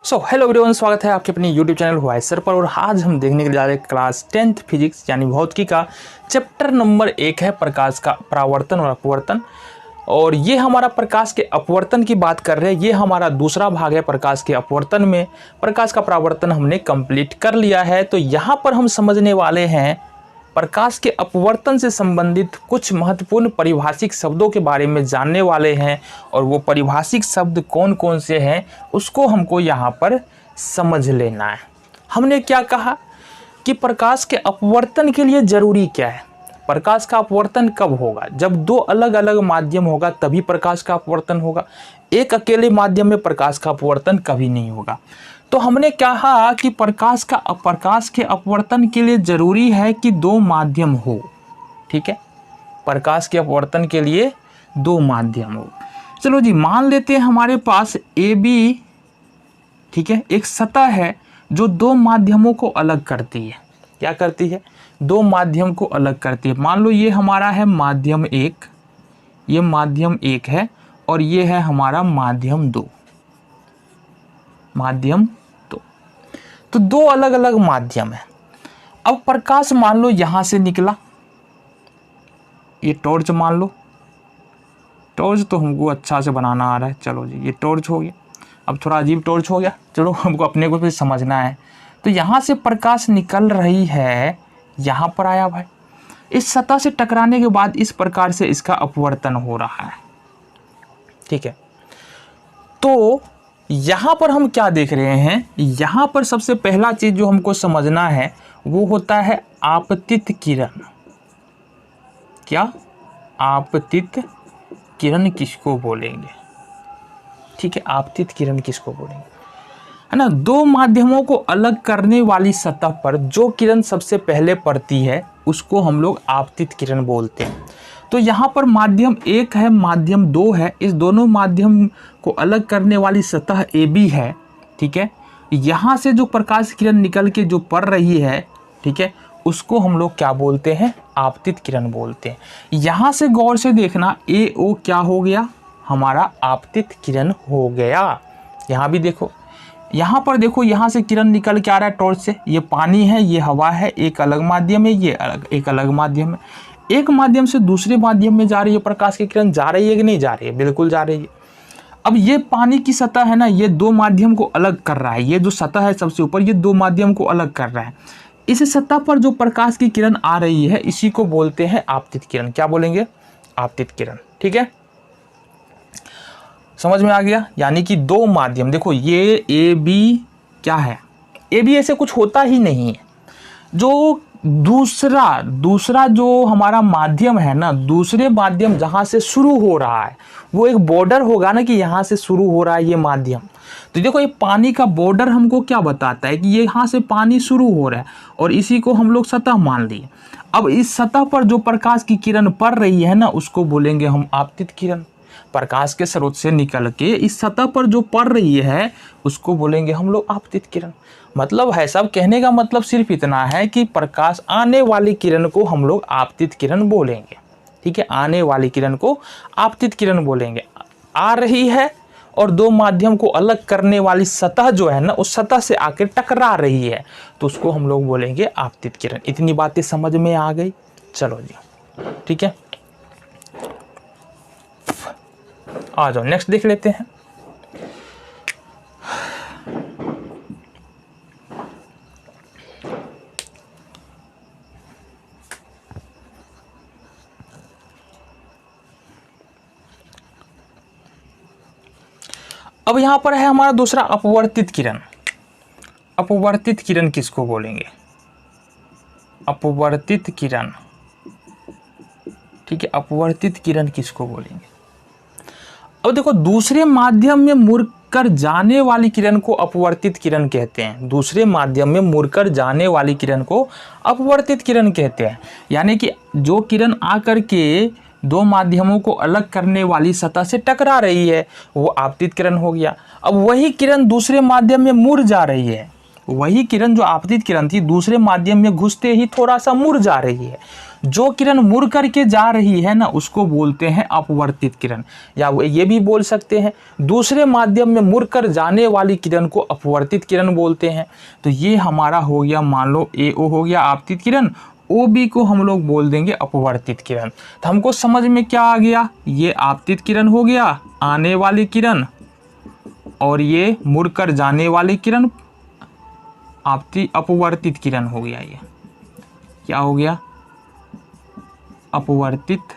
Hello everyone, स्वागत है आपके अपने यूट्यूब चैनल हुआ सर पर। और आज हम देखने के लिए जा रहे हैं क्लास 10th फिजिक्स यानी भौतिकी का चैप्टर नंबर 1 है प्रकाश का परावर्तन और अपवर्तन। और ये हमारा प्रकाश के अपवर्तन की बात कर रहे हैं। ये हमारा दूसरा भाग है प्रकाश के अपवर्तन में। प्रकाश का परावर्तन हमने कंप्लीट कर लिया है। तो यहाँ पर हम समझने वाले हैं प्रकाश के अपवर्तन से संबंधित कुछ महत्वपूर्ण परिभाषिक शब्दों के बारे में जानने वाले हैं। और वो परिभाषिक शब्द कौन कौन से हैं उसको हमको यहाँ पर समझ लेना है। हमने क्या कहा कि प्रकाश के अपवर्तन के लिए ज़रूरी क्या है। प्रकाश का अपवर्तन कब होगा? जब दो अलग अलग माध्यम होगा तभी प्रकाश का अपवर्तन होगा। एक अकेले माध्यम में प्रकाश का अपवर्तन कभी नहीं होगा। तो हमने कहा कि प्रकाश के अपवर्तन के लिए ज़रूरी है कि दो माध्यम हो। ठीक है, प्रकाश के अपवर्तन के लिए दो माध्यम हो। चलो जी, मान लेते हैं हमारे पास AB, ठीक है, एक सतह है जो दो माध्यमों को अलग करती है। क्या करती है? दो माध्यम को अलग करती है। मान लो ये हमारा है माध्यम 1, ये माध्यम 1 है और ये है हमारा माध्यम 2। तो दो अलग अलग माध्यम है। अब प्रकाश मान लो यहां से निकला, ये टॉर्च मान लो। टॉर्च तो हमको अच्छा से बनाना आ रहा है। चलो जी, ये टॉर्च हो गया। अब थोड़ा अजीब टॉर्च हो गया, चलो हमको अपने को भी समझना है। तो यहां से प्रकाश निकल रही है, यहां पर आया भाई। इस सतह से टकराने के बाद इस प्रकार से इसका अपवर्तन हो रहा है। ठीक है, तो यहां पर हम क्या देख रहे हैं? यहां पर सबसे पहला चीज जो हमको समझना है वो होता है आपतित किरण। क्या? आपतित किरण किसको बोलेंगे? ठीक है, आपतित किरण किसको बोलेंगे, है ना? दो माध्यमों को अलग करने वाली सतह पर जो किरण सबसे पहले पड़ती है उसको हम लोग आपतित किरण बोलते हैं। तो यहाँ पर माध्यम 1 है, माध्यम 2 है। इस दोनों माध्यम को अलग करने वाली सतह AB है। ठीक है, यहाँ से जो प्रकाश किरण निकल के जो पड़ रही है, ठीक है, उसको हम लोग क्या बोलते हैं? आपतित किरण बोलते हैं। यहाँ से गौर से देखना, AO क्या हो गया? हमारा आपतित किरण हो गया। यहाँ भी देखो, यहाँ पर देखो, यहाँ से किरण निकल के आ रहा है टॉर्च से। ये पानी है, ये हवा है, एक अलग माध्यम है, ये एक अलग माध्यम है। एक माध्यम से दूसरे माध्यम में जा रही है प्रकाश की किरण, जा रही है कि नहीं जा रही है? बिल्कुल जा रही है। अब ये पानी की सतह है ना, ये दो माध्यम को अलग कर रहा है। ये जो सतह है सबसे ऊपर, ये दो माध्यम को अलग कर रहा है। इस सतह पर जो प्रकाश की किरण आ रही है इसी को बोलते हैं आपतित किरण। क्या बोलेंगे? आपतित किरण। ठीक है, समझ में आ गया? यानी कि दो माध्यम, देखो ये AB क्या है? AB ऐसे कुछ होता ही नहीं है। जो दूसरा जो हमारा माध्यम है ना, दूसरे माध्यम जहां से शुरू हो रहा है वो एक बॉर्डर होगा ना कि यहाँ से शुरू हो रहा है ये माध्यम। तो देखो, ये पानी का बॉर्डर हमको क्या बताता है कि ये यहाँ से पानी शुरू हो रहा है और इसी को हम लोग सतह मान लिए। अब इस सतह पर जो प्रकाश की किरण पड़ रही है ना उसको बोलेंगे हम आपतित किरण। प्रकाश के स्रोत से निकल के इस सतह पर जो पड़ रही है उसको बोलेंगे हम लोग आपतित किरण। मतलब है, सब कहने का मतलब सिर्फ इतना है कि प्रकाश आने वाली किरण को हम लोग आपतित किरण बोलेंगे। ठीक है, आने वाली किरण को आपतित किरण बोलेंगे। आ रही है और दो माध्यम को अलग करने वाली सतह जो है ना, उस सतह से आकर टकरा रही है तो उसको हम लोग बोलेंगे आपतित किरण। इतनी बातें समझ में आ गई? चलो जी, ठीक है, आ जाओ नेक्स्ट देख लेते हैं। अब यहां पर है हमारा दूसरा अपवर्तित किरण। अपवर्तित किरण किसको बोलेंगे? अपवर्तित किरण। ठीक है, अपवर्तित किरण किसको बोलेंगे? अब देखो, दूसरे माध्यम में मुड़कर जाने वाली किरण को अपवर्तित किरण कहते हैं। दूसरे माध्यम में मुड़कर जाने वाली किरण को अपवर्तित किरण कहते हैं। यानी कि जो किरण आकर के दो माध्यमों को अलग करने वाली सतह से टकरा रही है वो आपतित किरण हो गया। अब वही किरण दूसरे माध्यम में मुड़ जा रही है, वही किरण जो आपतित किरण थी दूसरे माध्यम में घुसते ही थोड़ा सा मुड़ जा रही है जो किरण मुड़ करके जा रही है ना उसको बोलते हैं अपवर्तित किरण, या ये भी बोल सकते हैं दूसरे माध्यम में मुड़कर जाने वाली किरण को अपवर्तित किरण बोलते हैं। तो ये हमारा हो गया, मान लो AO हो गया आपतित किरण, OB को हम लोग बोल देंगे अपवर्तित किरण। तो हमको समझ में क्या आ गया, ये आपतित किरण हो गया आने वाली किरण, और ये मुड़कर जाने वाली किरण अपवर्तित किरण हो गया। ये क्या हो गया, अपवर्तित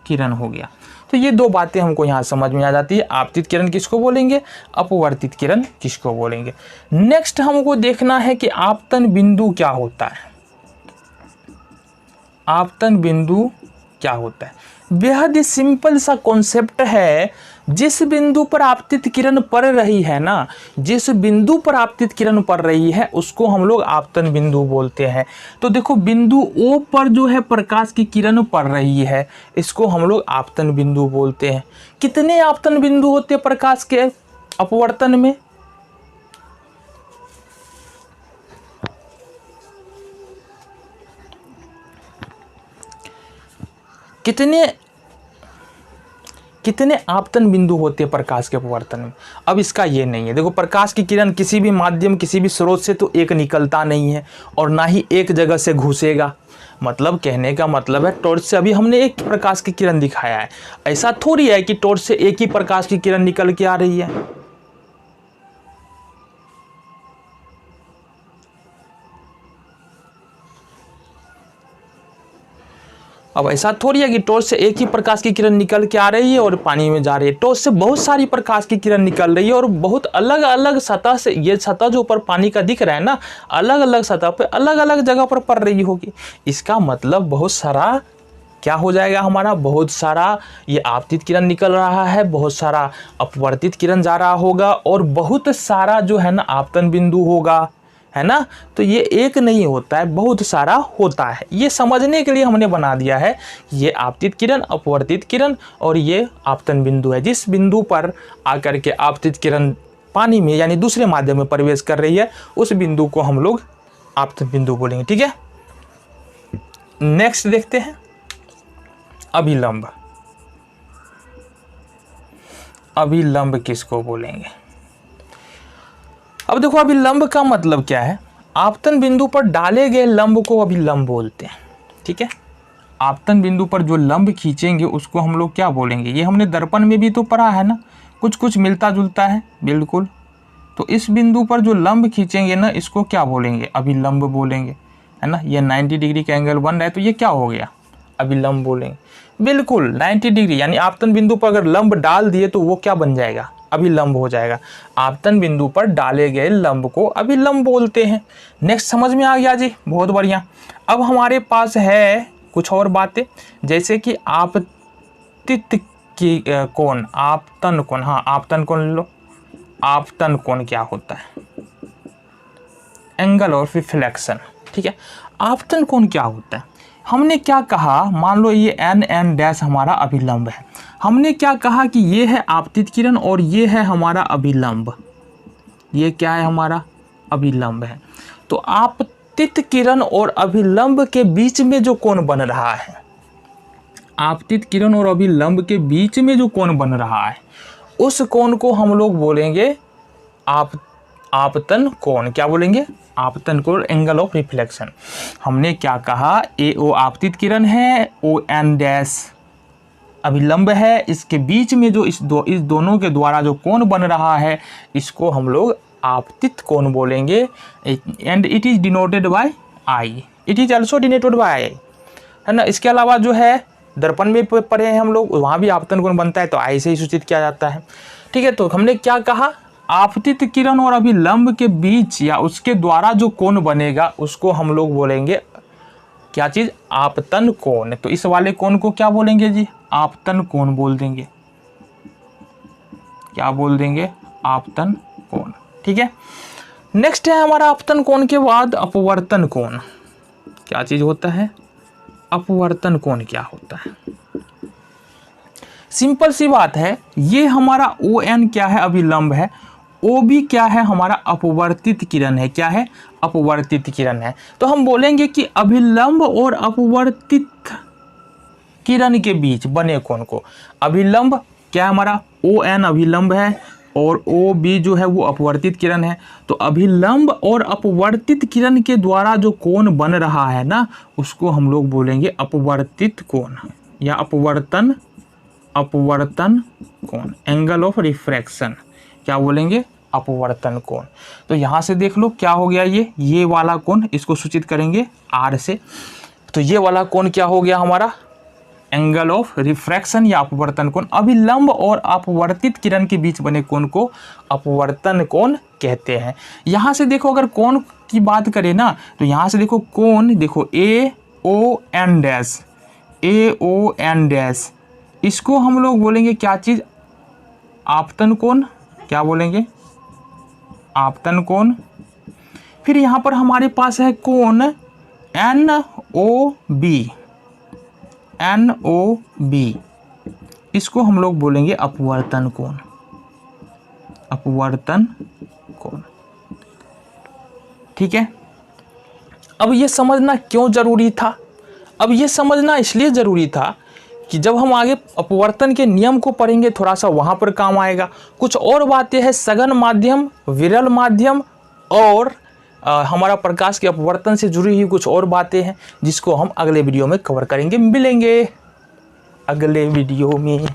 किरण हो गया। तो ये दो बातें हमको यहाँ समझ में आ जाती है, आपतित किरण किसको बोलेंगे, अपवर्तित किरण किसको बोलेंगे। नेक्स्ट हमको देखना है कि आपतन बिंदु क्या होता है। आपतन बिंदु क्या होता है, बेहद ही सिंपल सा कॉन्सेप्ट है। जिस बिंदु पर आपतित किरण पड़ रही है ना, जिस बिंदु पर आपतित किरण पड़ रही है उसको हम लोग आपतन बिंदु बोलते हैं। तो देखो बिंदु O पर जो है प्रकाश की किरण पड़ रही है, इसको हम लोग आपतन बिंदु बोलते हैं। कितने आपतन बिंदु होते हैं प्रकाश के अपवर्तन में, कितने आपतन बिंदु होते हैं प्रकाश के अपवर्तन में। अब इसका ये नहीं है, देखो प्रकाश की किरण किसी भी माध्यम किसी भी स्रोत से तो एक निकलता नहीं है और ना ही एक जगह से घुसेगा। मतलब कहने का मतलब है टॉर्च से अभी हमने एक प्रकाश की किरण दिखाया है, ऐसा थोड़ी है कि टॉर्च से एक ही प्रकाश की किरण निकल के आ रही है। अब ऐसा थोड़ी है कि टॉर्च से एक ही प्रकाश की किरण निकल के आ रही है और पानी में जा रही है। टॉर्च से बहुत सारी प्रकाश की किरण निकल रही है और बहुत अलग अलग सतह से, ये सतह जो ऊपर पानी का दिख रहा है ना, अलग अलग सतह पे अलग अलग जगह पर पड़ रही होगी। इसका मतलब बहुत सारा क्या हो जाएगा हमारा, बहुत सारा ये आपतित किरण निकल रहा है, बहुत सारा अपवर्तित किरण जा रहा होगा और बहुत सारा जो है ना आपतन बिंदु होगा, है ना। तो ये एक नहीं होता है, बहुत सारा होता है। ये समझने के लिए हमने बना दिया है ये आपतित किरण, अपवर्तित किरण और ये आपतन बिंदु है। जिस बिंदु पर आकर के आपतित किरण पानी में यानी दूसरे माध्यम में प्रवेश कर रही है उस बिंदु को हम लोग आपतन बिंदु बोलेंगे, ठीक है। नेक्स्ट देखते हैं अभिलंब। अभिलंब किसको बोलेंगे। अब देखो अभिलंब का मतलब क्या है, आपतन बिंदु पर डाले गए लंब को अभिलंब बोलते हैं, ठीक है। आपतन बिंदु पर जो लंब खींचेंगे उसको हम लोग क्या बोलेंगे, ये हमने दर्पण में भी तो पढ़ा है ना, कुछ कुछ मिलता जुलता है बिल्कुल। तो इस बिंदु पर जो लंब खींचेंगे ना इसको क्या बोलेंगे, अभिलंब बोलेंगे, है ना। ये 90 डिग्री का एंगल बन रहा है तो ये क्या हो गया, अभिलंब बोलेंगे। बिल्कुल 90 डिग्री, यानी आपतन बिंदु पर अगर लंब डाल दिए तो वो क्या बन जाएगा, अभिलंब हो जाएगा। आपतन बिंदु पर डाले गए लंब को अभिलंब बोलते हैं। नेक्स्ट समझ में आ गया जी, बहुत बढ़िया। अब हमारे पास है कुछ और बातें, जैसे कि आपतित की कोण, आपतन कोण। हाँ आपतन कोण लो, आपतन कोण क्या होता है, एंगल ऑफ रिफ्लेक्शन, ठीक है। आपतन कोण क्या होता है, हमने क्या कहा, मान लो ये n डैश हमारा अभिलंब है, हमने क्या कहा कि ये है आपतित किरण और ये है हमारा अभिलंब, ये क्या है हमारा अभिलंब है। तो आपतित किरण और अभिलंब के बीच में जो कोण बन रहा है, आपतित किरण और अभिलंब के बीच में जो कोण बन रहा है उस कोण को हम लोग बोलेंगे आपतन कोण। क्या बोलेंगे, आपतन कोण, एंगल ऑफ रिफ्लेक्शन। हमने क्या कहा, AO आपतित किरण है, ON डैश अभिलंब है, इसके बीच में जो इस दोनों के द्वारा जो कोण बन रहा है इसको हम लोग आपतित कोण बोलेंगे। And it is denoted by I, it is also denoted by I, है ना। इसके अलावा जो है दर्पण में पढ़े हैं हम लोग, वहाँ भी आपतन कोण बनता है तो I से ही सूचित किया जाता है, ठीक है। तो हमने क्या कहा, आपतित किरण और अभिलंब के बीच या उसके द्वारा जो कोण बनेगा उसको हम लोग बोलेंगे क्या चीज़, आपतन कोण। तो इस वाले कोण को क्या बोलेंगे जी, आपतन कोण बोल देंगे। क्या बोल देंगे, आपतन कोण, ठीक है। नेक्स्ट है हमारा आपतन कोण के बाद अपवर्तन कोण। क्या चीज़ होता है, अपवर्तन कोण क्या होता है। सिंपल सी बात है, ये हमारा ON क्या है, अभिलंब है, ओ भी क्या है हमारा अपवर्तित किरण है। क्या है? अपवर्तित किरण है। तो हम बोलेंगे कि अभिलंब और अपवर्तित किरण के बीच बने कोण को, अभिलंब क्या है हमारा ON अभिलंब है और OB जो है वो अपवर्तित किरण है। तो अभिलंब और अपवर्तित किरण के द्वारा जो कोण बन रहा है ना, उसको हम लोग बोलेंगे अपवर्तित कोण या अपवर्तन कोण, एंगल ऑफ रिफ्रैक्शन। क्या बोलेंगे? अपवर्तन कोण। तो यहाँ से देख लो क्या हो गया, ये वाला कोण, इसको सूचित करेंगे R से। तो ये वाला कोण क्या हो गया हमारा? एंगल ऑफ रिफ्रैक्शन या अपवर्तन कोण। अभिलंब और अपवर्तित किरण के बीच बने कोण को अपवर्तन कोण कहते हैं। यहाँ से देखो अगर कोण की बात करें ना, तो यहाँ से देखो कोण, देखो AON डैश, इसको हम लोग बोलेंगे क्या चीज? आपतन कोण। क्या बोलेंगे? आपतन कोण। फिर यहाँ पर हमारे पास है कोण NOB, इसको हम लोग बोलेंगे अपवर्तन कोण, अपवर्तन कोण। ठीक है। अब ये समझना क्यों जरूरी था? अब ये समझना इसलिए जरूरी था कि जब हम आगे अपवर्तन के नियम को पढ़ेंगे थोड़ा सा वहाँ पर काम आएगा। कुछ और बातें हैं, सघन माध्यम, विरल माध्यम और हमारा प्रकाश के अपवर्तन से जुड़ी हुई कुछ और बातें हैं जिसको हम अगले वीडियो में कवर करेंगे। मिलेंगे अगले वीडियो में।